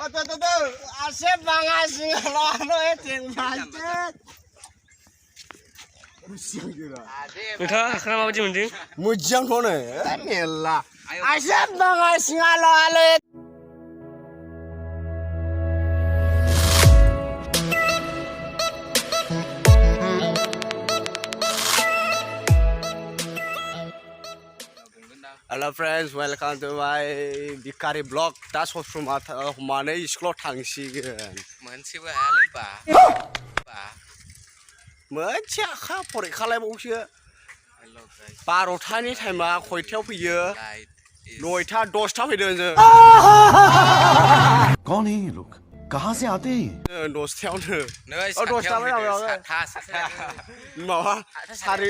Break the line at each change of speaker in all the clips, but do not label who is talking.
Tuh. Asep banget sih lo yang plastik.
Nggak, kenapa sih mending?
Mujang kono ya, nela. Asep banget sih lo. Hello friends, welcome to my Bikari blog. Das was from mana sekolah tangsigan.
Mensiwa alai ba.
Moनसे आखा फरिखालाय बावसो
Hello guys.
12थानि टाइमा खयथायाव फैयो
Light is
9टा 10टा फैदों जों
कौन है ये लोग कहाँ से आते हैं
10थायावनो
Nơi
Oh, đồ
sát
sao
theo
mới
video
đâu
sát
rồi?
tha sát theo.
माबा
सारे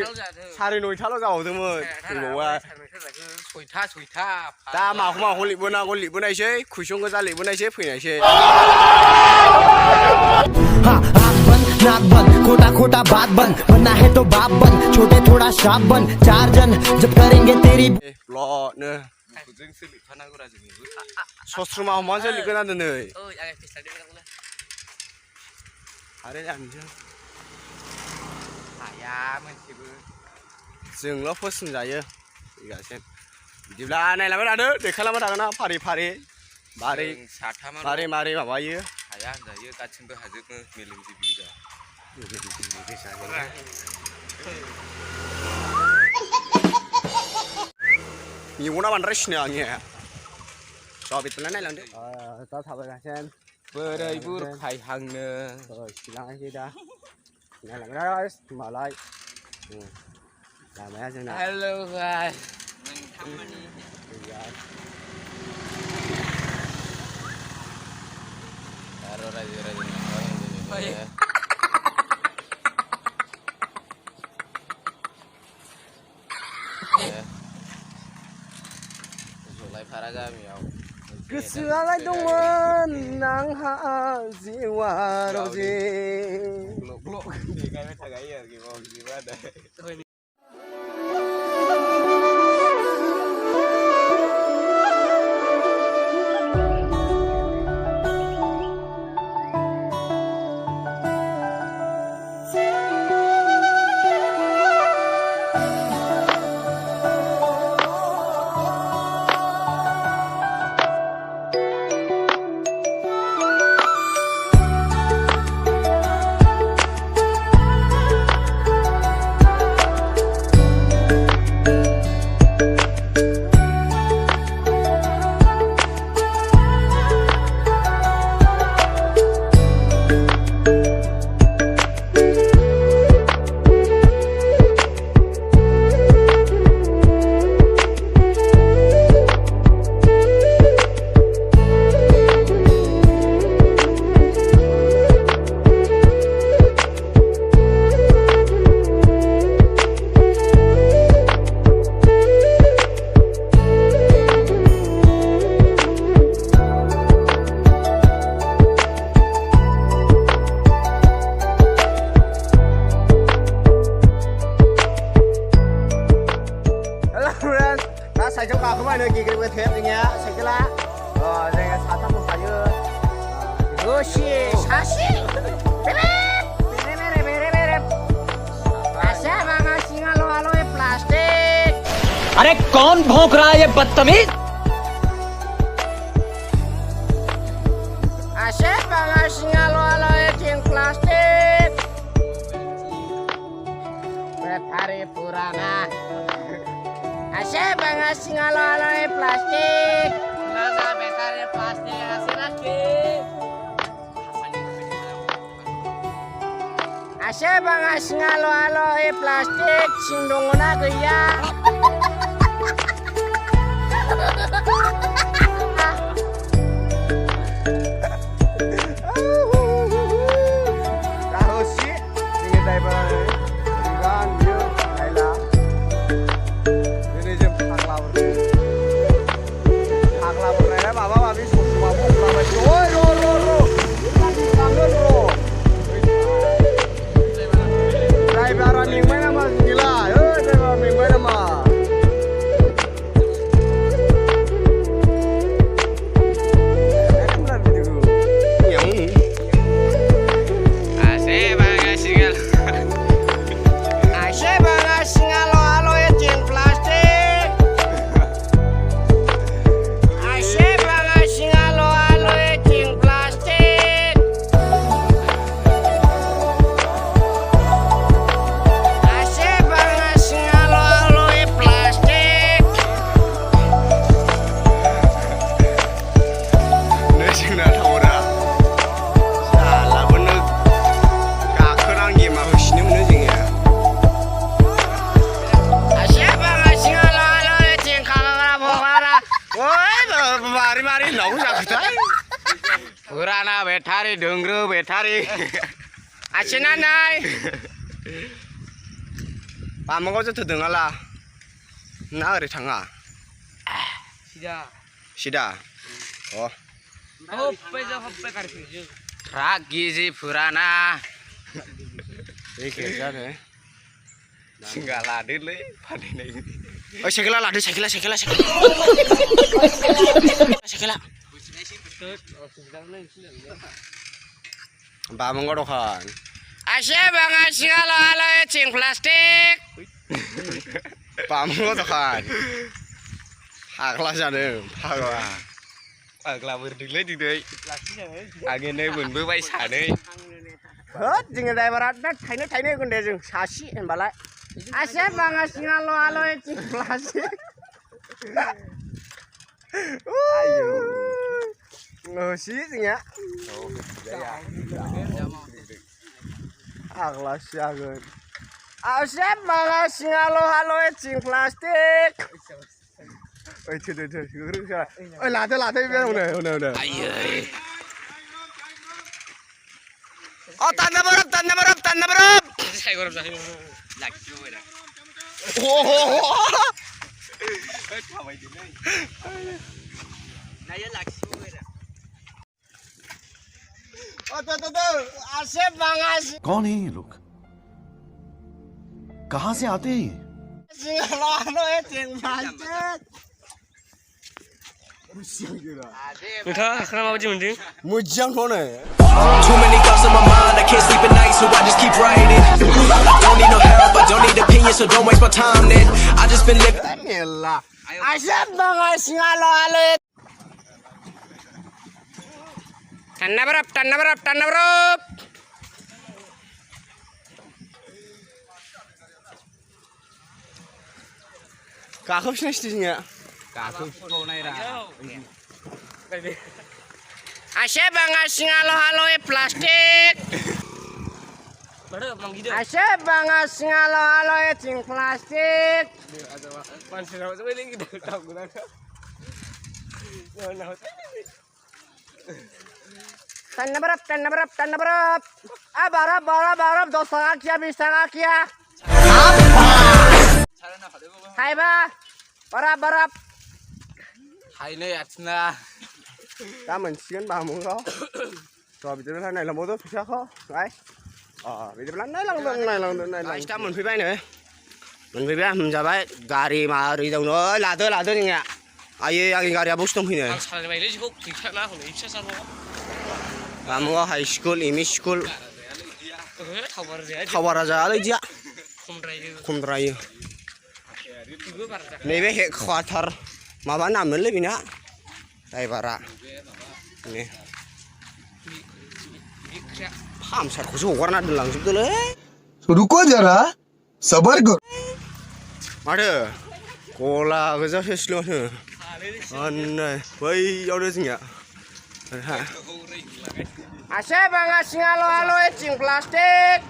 सारे 9थाल' गावदोंमोन फैबावा
सुइथा
दा माखौ लिरबोनायसै कुइसन गोजा लिरबोनायसै फैनायसै
नाक बंद खोटा खोटा बात बंद बनना है तो बाप बन छोटे थोड़ा शाप बन 4 जन जब करेंगे तेरी
ब्ल'नो
जों सोलिफानांगौ रा जोंनिबो
सस्रमा हमासो लिरगोन आं दिनै
ओइ आं फिस्ला देबाय
आरो जानोसै
हाया मोनसेबो
जोंल' फोसोंजायो बिगासे बिदिब्ला नायलांबाय थादो देखायलांबाय थागोन ना फारि फारि मारै
साथामा
मारै माबायो
हाया होनजायो गासिबो हाजोबो मेलेमजिबि गोजा
मेगना बांद्राय सिनो आंनिया ज' बिदिब्ला नायलांदो दा थाबायगासिनो
बोरै बुरखायहांनो
सिलांसै दा नायलांबाय होमबालाय लामाया जोंना
hello guys Baru raja-raja Zulai para gaमियाव
गोसोआलाय दंमोन आंहा जिउआ रजे
blok गायबाय थागायो आरोखि मावजिबा ada
साइकेल गाखोबाय नै गेग्रेबो टेप जोंनिया साइकेला जोंनिया साथाम दंखायो दसे सासे प्लास्टिक
अरे कौन भौंक रहा है ये बदतमीज
Asep banget singal yang plastik Betari Purana Asep banget singal plastik Nana betari plastik asik lagi Asep banget singal plastik sindunguna gaya बेटारि होननांगौ जाखोथाय फुराना बेटारि दोंग्रो बेटारि आसिना नाय बामोगाव जोथो दोङाला ना ओरै थाङा सिदा अ ट्राक गिजि फुराना एखे जानो सिंगा लादोलै फानहैनाय ओइ साइकेला लादो साइकेला बामोगाव दखान आसे बाङा सिङाल' आलो थिं प्लास्टिक बामोगाव दखान फाग्ला जादों फाग्ला बोरदोंलै दिनै आगैनो मोनबोबाय सानै होद जोङो ड्राइभारा थाइनै होगोन दे जों सासि होनबालाय आसे बाङा सिङाल' आलो थिं plastic ngasi tingnya agla siagen asep mangasi halo cing plastik oi tuh gerung sa oi late biar udah ayo oh tanda berap saya gorop lagi dah oh naya lagi तो आसे बांगासी
कौन है ये लोग कहां से आते हैं
सिंगलानो है tinggalnya Mujang mana?
Too many thoughts in my mind, I can't sleep at night, so I just keep writing. Don't need no help, I don't need opinions, so don't waste my time then. I just been living.
Nela. Asap banget halo. Tanah berap. Kakak sih nasinya. Kakak kau naira. Asya banget halo plastik. Asya banget halo cing plastik. Tanah berap. Barap. Dosa kia bisa kia. Hai ba. Barap. Hai nih atsna. Kamu sian bahamu kau. So bicara này là mô tô phía kho. Đấy. Bây giờ này là chúng ta mình phải bay nữa. Mình phải bay mình ra bay. Gari mà đi đâu nữa là tôi như vậy. Ai gari abus tung ini. Kamu high school, imi school. Khawar aja ada dia. Kumdrayu. Nebe hek khatar. Mama namen lebih nak. Driver. Nih. Ham sar khusus warna dalang sebetulnya.
रुको जरा सबर करो
Ada. Kola kerja feslo tu. Aneh. Woi, ada sini. Asal banget halo cing plastik.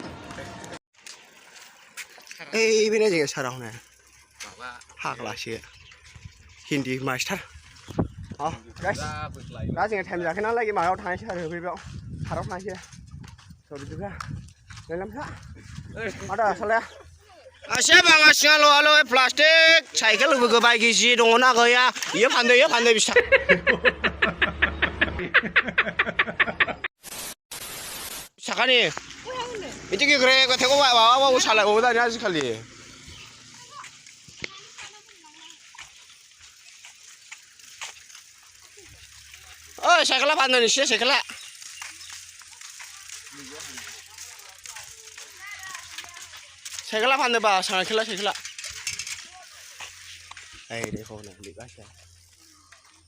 Bina juga sarang nih. Hak lah sih. Hindi master. Oh, guys. Kasih time jakin lagi mau tanya sih hari ini. Harap nasi. Sorry juga. Dalam sah. Ada asalnya. Asal banget halo plastik. Cycle lu baik sih dong nak ya. Iya pandai bisa. Sakani. Itu kira kau tengok bawa salah udah ni aja kali. Oh, cycle pandai ni sih cycle. Cycle pandai bah, cycle. देखो ना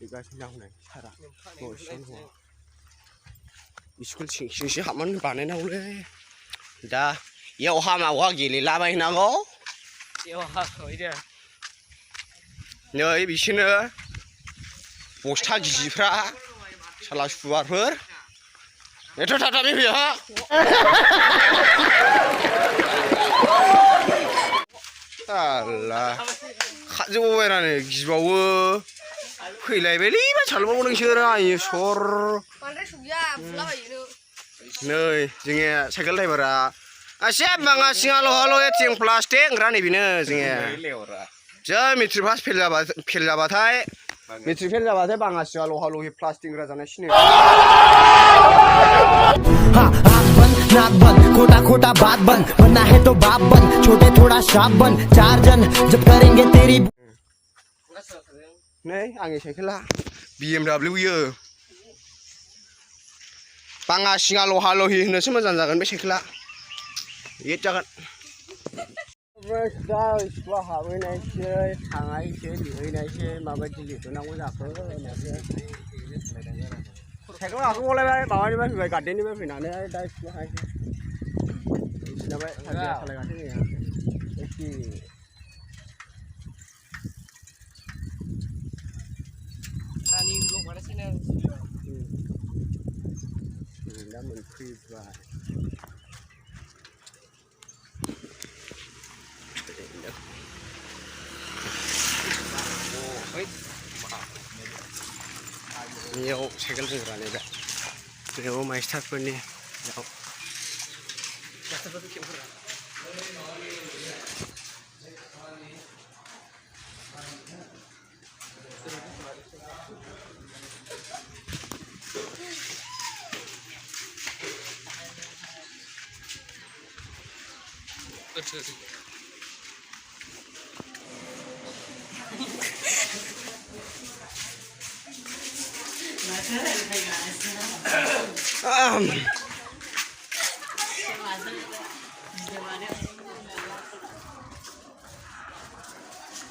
विकास नाव ना सारा school सिंसि हाबनानै बानायनांगौलै दा इयाव हामावा गेलेलाबायनांगौ नै बिसोरनो बस्था गिजिफ्रा साला सुवारफोर एथ' थाथाबि फैया Allah खाजोबायनानै गिबावो फैलायबायलै मा सालबाव नोंसोरो आंनि सर
बांद्राय सौया फुलाबायो
नै जोंनि साइकेल ड्राइभारा एसे बाङा सिङाल' हल' थिं प्लास्टिक ओंग्रा नै बेनो जोंनि जा मेट्रिक पास फेल जाबाथाय मेट्रिक फेल जाबाथाय बाङा सिङाल' हल' प्लास्टिक ओंग्रा जानाय सिनो
नाक बंद खोटा खोटा बात बंद बनना है तो बाप बंद छोटे थोड़ा शाप बंद 4 जन जब करेंगे तेरी
नै आंनि साइकेला BMW बाङा सिङा लहा लहि होनोसो मोजां जागोन बे साइकेला ये जागोन दा स्कुलाव हाबहैनायसै थांनायसै लिरहैनायसै माबायदि लिरनांगौ जाखो साइकेल गाखोबावलायबाय माबानिफ्राय फैबाय गार्डेननिफ्राय फैनानै दा स्कुलाव हायसै सिनाबाय सालायगासिनो जोङो
रानि ब्लग बानायसैनो
दा मोनफैबाय बेयाव साइकेल जोग्रा नैबे बेयाव मास्टारफोरनि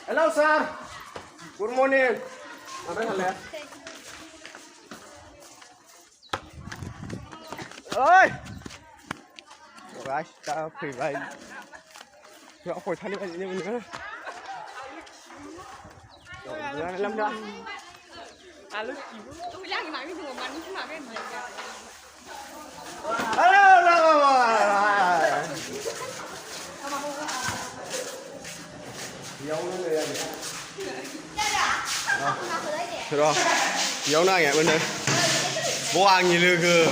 Hello sir, good morning. Apa hal ya? Oi, guys, kita pribadi. Ya, kau tadi macam ni mana? Jangan lama dah.
tôi đang cái máy mình dùng bắn nhưng mà cái này
Hello, rồi, dấu này nghe bên đây, bố ăn gì lừa cơ,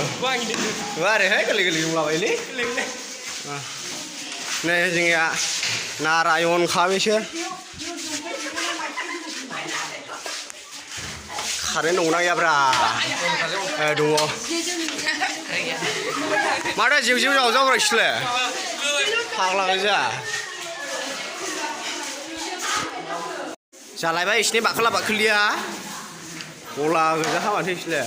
qua đây hết cái lì dùng lại lý, này gì ạ, Narayon khá biết chưa, khá đến nông năng ya bra, đúng không, mà đã chịu rồi rồi rồi, hàng là cái gì à? Salai baik sini bakal apa kuliah? Bola kerja apa sih sih?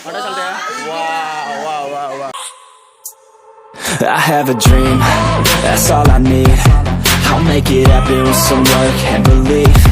Ada salda? Wow.
I have a dream, that's all I need. I'll make it happen with some work and belief.